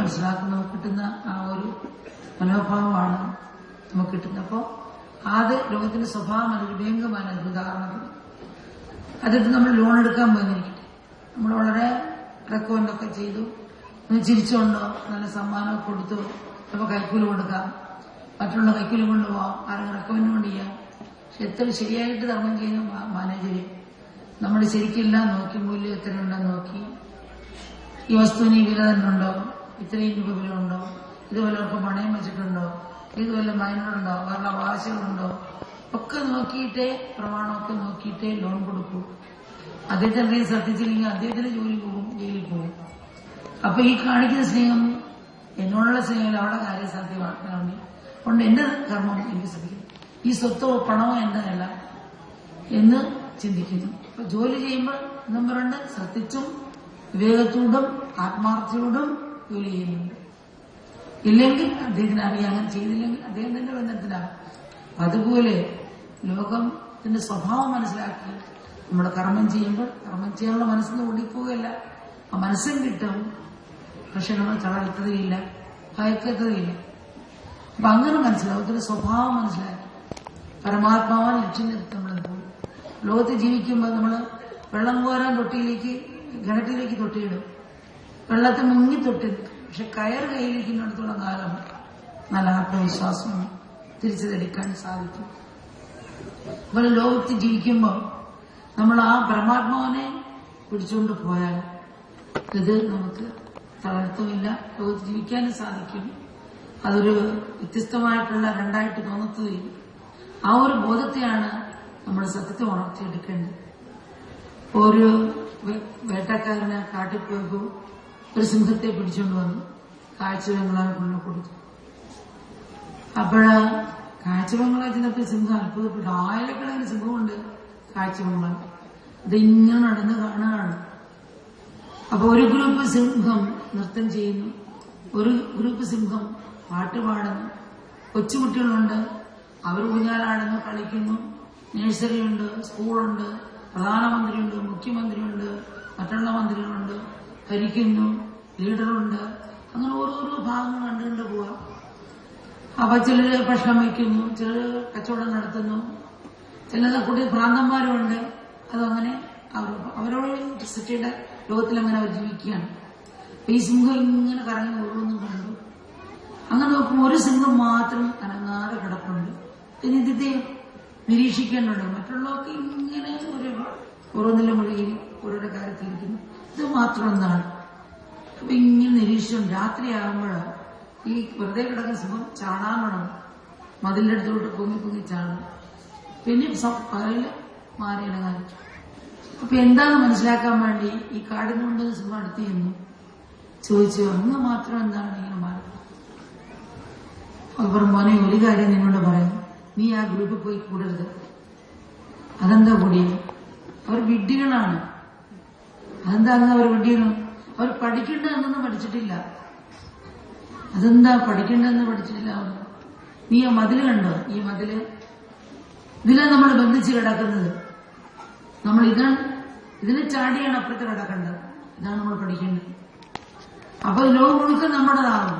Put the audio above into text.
മനസ്സിലാക്കുന്ന നമുക്ക് കിട്ടുന്ന ആ ഒരു മനോഭാവമാണ് നമുക്ക് കിട്ടുന്നത്. അപ്പോൾ അത് ലോകത്തിന്റെ സ്വഭാവം അല്ലെങ്കിൽ വ്യംഗ്യമാണ്. അതിന് ഉദാഹരണത്തിന് അതായത് നമ്മൾ ലോൺ എടുക്കാൻ പോയിരിക്കട്ടെ, നമ്മൾ വളരെ റെക്കമെൻഡൊക്കെ ചെയ്തു, ചിരിച്ചുകൊണ്ടോ നല്ല സമ്മാനമൊക്കെ കൊടുത്തു, അപ്പോൾ കൈക്കൂലി കൊടുക്കാം, മറ്റുള്ള കൈക്കൂലി കൊണ്ടുപോകാം, ആരെങ്കിലും റെക്കമെൻഡ് കൊണ്ട് ചെയ്യാം. പക്ഷെ എത്ര ശരിയായിട്ട് ധർമ്മം ചെയ്യുന്ന മാനേജര് നമ്മൾ ശരിക്കെല്ലാം നോക്കി, മൂല്യം എത്ര ഉണ്ടെന്ന് നോക്കി, ഈ വസ്തുവിന് ഈ വില തന്നെ ഉണ്ടോ, ഇത്രയും രൂപ വില ഉണ്ടോ, ഇത് വല്ലവർക്കും പണയം വെച്ചിട്ടുണ്ടോ, ഇത് വല്ല മൈനറുണ്ടോ, വല്ല അവകാശങ്ങളുണ്ടോ ഒക്കെ നോക്കിയിട്ടേ, പ്രമാണമൊക്കെ നോക്കിയിട്ടേ ലോൺ കൊടുക്കൂ. അദ്ദേഹത്തെ എന്തെങ്കിലും ശ്രദ്ധിച്ചില്ലെങ്കിൽ അദ്ദേഹത്തിന് ജയിലിൽ പോകും. അപ്പൊ ഈ കാണിക്കുന്ന സ്നേഹം എന്നോടുള്ള സ്നേഹം അവിടെ കാര്യം സാധ്യമാക്കാൻ വേണ്ടി കൊണ്ട് എന്റെ കർമ്മം എനിക്ക് ശ്രദ്ധിക്കുന്നു. ഈ സ്വത്തോ പണമോ എന്നതല്ല എന്ന് ചിന്തിക്കുന്നു. അപ്പൊ ജോലി ചെയ്യുമ്പോൾ നമ്പർ 2 ശ്രദ്ധിച്ചും വിവേകത്തോടും ആത്മാർത്ഥതയോടും ജോലി ചെയ്യുന്നുണ്ട്. ഇല്ലെങ്കിൽ അദ്ദേഹത്തിന് അറിയാം, അങ്ങനെ ചെയ്തില്ലെങ്കിൽ അദ്ദേഹം തന്നെ ബന്ധത്തിലാണ്. അതുപോലെ ലോകത്തിന്റെ സ്വഭാവം മനസ്സിലാക്കി നമ്മുടെ കർമ്മം ചെയ്യുമ്പോൾ കർമ്മം ചെയ്യാനുള്ള മനസ്സിന് ഓടിപ്പോവുകയല്ല, ആ മനസ്സും കിട്ടും. പക്ഷെ നമ്മൾ തളർത്തതയില്ല, ഭയക്കത്തതയില്ല. അപ്പൊ അങ്ങനെ ലോകത്തിന്റെ സ്വഭാവം മനസ്സിലാക്കി പരമാത്മാവാൻ ലക്ഷ്യം നിർത്തി നമ്മൾ പോകും. ലോകത്ത് ജീവിക്കുമ്പോൾ നമ്മൾ വെള്ളം കോരാൻ കിണറ്റിലേക്ക് തൊട്ടിയിടും, വെള്ളത്തിൽ മുങ്ങി തൊട്ടിടും. പക്ഷെ കയർ കയ്യിലിരിക്കുന്നിടത്തോളം കാലം നല്ല ആത്മവിശ്വാസം തിരിച്ചു തെളിക്കാൻ സാധിക്കും. അതുപോലെ ലോകത്ത് ജീവിക്കുമ്പോൾ നമ്മൾ ആ പരമാത്മാവിനെ പിടിച്ചുകൊണ്ട് പോയാൽ ഇത് നമുക്ക് തളർത്തുമില്ല, ലോകത്ത് ജീവിക്കാനും സാധിക്കും. അതൊരു വ്യത്യസ്തമായിട്ടുള്ള രണ്ടായിട്ട് തോന്നത്തുകയും ആ ഒരു ബോധത്തെയാണ് നമ്മൾ സത്യത്തെ ഉണർത്തിയെടുക്കേണ്ടത്. ഒരു വേട്ടക്കാരന് കാട്ടിൽ പോയപ്പോൾ ഒരു സിംഹത്തെ പിടിച്ചുകൊണ്ട് വന്നു, കാഴ്ചബംഗ്ലാവ് കൊണ്ടു കൊടുത്തു. അപ്പോഴ് കാഴ്ചബംഗ്ലാവ് ചെന്നപ്പോൾ സിംഹം അത്ഭുതപ്പെട്ടു. ആയിരക്കണക്കിന് സിംഹമുണ്ട് കാഴ്ചബംഗ്ലാവ്. ഇതിങ്ങനെ നടന്ന് കാണുകയാണ്. അപ്പൊ ഒരു ഗ്രൂപ്പ് സിംഹം നൃത്തം ചെയ്യുന്നു, ഒരു ഗ്രൂപ്പ് സിംഹം പാട്ട് പാടുന്നു, കൊച്ചുകുട്ടികളുണ്ട്, അവർ ഊഞ്ഞാലാടുന്നു, കളിക്കുന്നു, നഴ്സറിയുണ്ട്, സ്കൂളുണ്ട്, പ്രധാനമന്ത്രിയുണ്ട്, മുഖ്യമന്ത്രിയുണ്ട്, മറ്റുള്ള മന്ത്രികളുണ്ട്, ഭരിക്കുന്നു, ലീഡറുണ്ട്. അങ്ങനെ ഓരോരോ ഭാഗങ്ങൾ കണ്ടുകൊണ്ട് പോവാം. അപ്പൊ ചിലര് ഭക്ഷണം വയ്ക്കുന്നു, ചിലര് കച്ചവടം നടത്തുന്നു, ചില കൂടി ഭ്രാന്തന്മാരുമുണ്ട്. അതങ്ങനെ അവരോട് സിറ്റിയുടെ ലോകത്തിലങ്ങനെ അവർ ജീവിക്കുകയാണ്. ഈ സിംഹം ഇങ്ങനെ കറങ്ങി ഓരോന്നും കണ്ടു. അങ്ങനെ നോക്കുമ്പോൾ ഒരു സിംഹം മാത്രം അനങ്ങാതെ കിടപ്പുണ്ട്. പിന്നെ ഇതിന്റെ നിരീക്ഷിക്കേണ്ടതുണ്ട്. മറ്റുള്ളവർക്ക് ഇങ്ങനെ ഓരോന്നിലും മുഴുകി ഓരോരോ കാര്യത്തിലിരിക്കുന്നു, ഇത് മാത്രം എന്താണ്. അപ്പൊ ഇങ്ങനെ നിരീക്ഷിച്ചു. രാത്രിയാകുമ്പോൾ ഈ വെറുതെ കിടക്കുന്ന സിംഹം ചാടാൻ വേണം, മതിലിന്റെ അടുത്തോട്ട് പൊങ്ങി ചാടും. പിന്നെ പകല് മാറി ഇണങ്ങാൻ. അപ്പൊ എന്താന്ന് മനസ്സിലാക്കാൻ വേണ്ടി ഈ കാടിനുകൊണ്ട് സിംഹം അടുത്ത് ചെന്നു ചോദിച്ചു, അങ്ങ് മാത്രം എന്താണ് ഇങ്ങനെ മാറി? അവർ മോനെ, ഒരു കാര്യം നിന്നോട് പറയും, നീ ആ ഗ്രൂപ്പിൽ പോയി കൂടരുത്. അതെന്താ കൂടിയത്? അവർ വിഡ്ഢികളാണ്. അതെന്താ അങ്ങ് അവർ വിഡ്ഢികൾ? അവർ പഠിക്കേണ്ടതെന്നൊന്നും പഠിച്ചിട്ടില്ല. അതെന്താ പഠിക്കേണ്ടതെന്ന് പഠിച്ചിട്ടില്ല? നീ ആ മതില് കണ്ടോ? ഈ മതില്, ഇതിലാണ് നമ്മൾ ബന്ധിച്ച് കിടക്കുന്നത്. നമ്മൾ ഇതിനെ ചാടിയാണ് അപ്പുറത്ത് കിടക്കേണ്ടത്. ഇതാണ് നമ്മൾ പഠിക്കേണ്ടത്. അപ്പൊ ലോകം മുഴുക്കം നമ്മുടേതാകും.